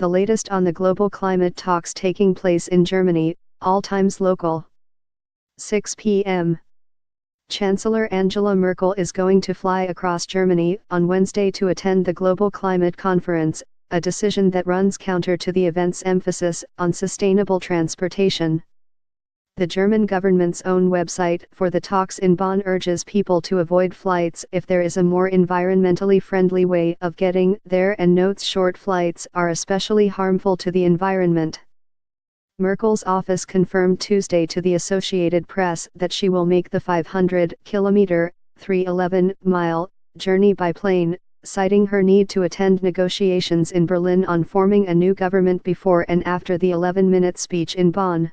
The latest on the global climate talks taking place in Germany, all times local. 6 p.m. Chancellor Angela Merkel is going to fly across Germany on Wednesday to attend the Global Climate Conference, a decision that runs counter to the event's emphasis on sustainable transportation. The German government's own website for the talks in Bonn urges people to avoid flights if there is a more environmentally friendly way of getting there and notes short flights are especially harmful to the environment. Merkel's office confirmed Tuesday to the Associated Press that she will make the 500-kilometer, 311-mile, journey by plane, citing her need to attend negotiations in Berlin on forming a new government before and after the 11-minute speech in Bonn.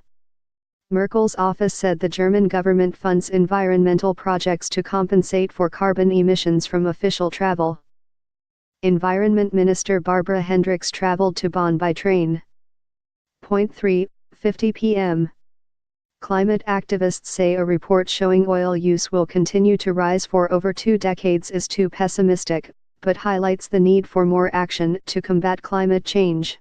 Merkel's office said the German government funds environmental projects to compensate for carbon emissions from official travel. Environment Minister Barbara Hendricks traveled to Bonn by train. 3:50 p.m. Climate activists say a report showing oil use will continue to rise for over 2 decades is too pessimistic, but highlights the need for more action to combat climate change.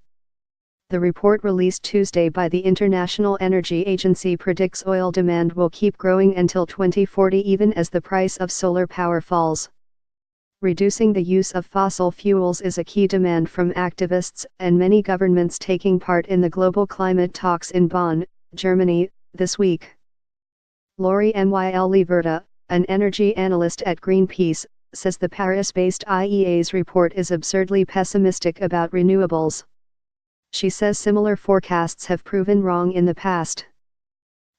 The report released Tuesday by the International Energy Agency predicts oil demand will keep growing until 2040 even as the price of solar power falls. Reducing the use of fossil fuels is a key demand from activists and many governments taking part in the global climate talks in Bonn, Germany, this week. Lori Myleverta, an energy analyst at Greenpeace, says the Paris-based IEA's report is absurdly pessimistic about renewables. She says similar forecasts have proven wrong in the past.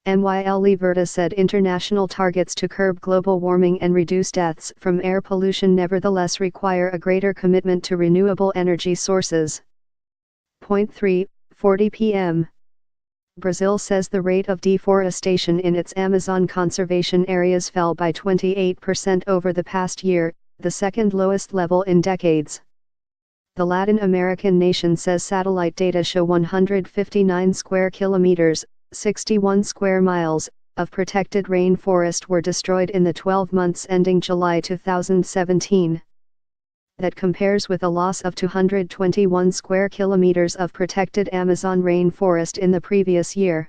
Myleverta said international targets to curb global warming and reduce deaths from air pollution nevertheless require a greater commitment to renewable energy sources. 3:40 p.m. Brazil says the rate of deforestation in its Amazon conservation areas fell by 28% over the past year, the second lowest level in decades. The Latin American nation says satellite data show 159 square kilometers, 61 square miles, of protected rainforest were destroyed in the 12 months ending July 2017. That compares with a loss of 221 square kilometers of protected Amazon rainforest in the previous year.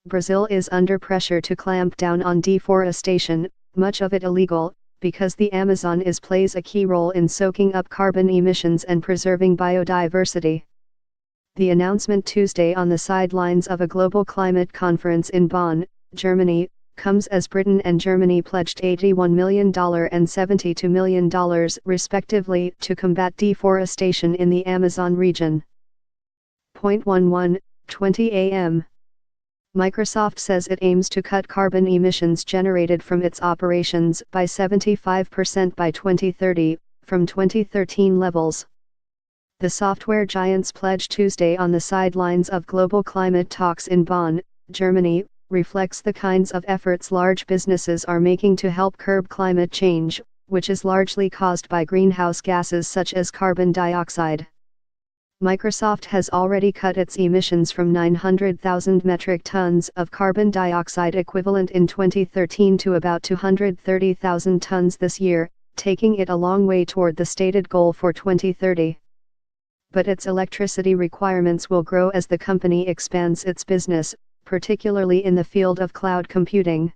Brazil is under pressure to clamp down on deforestation, much of it illegal, because the Amazon plays a key role in soaking up carbon emissions and preserving biodiversity. The announcement Tuesday on the sidelines of a global climate conference in Bonn, Germany, comes as Britain and Germany pledged $81 million and $72 million respectively to combat deforestation in the Amazon region. 20 a.m. Microsoft says it aims to cut carbon emissions generated from its operations by 75% by 2030, from 2013 levels. The software giant's pledge Tuesday on the sidelines of global climate talks in Bonn, Germany, reflects the kinds of efforts large businesses are making to help curb climate change, which is largely caused by greenhouse gases such as carbon dioxide. Microsoft has already cut its emissions from 900,000 metric tons of carbon dioxide equivalent in 2013 to about 230,000 tons this year, taking it a long way toward the stated goal for 2030. But its electricity requirements will grow as the company expands its business, particularly in the field of cloud computing.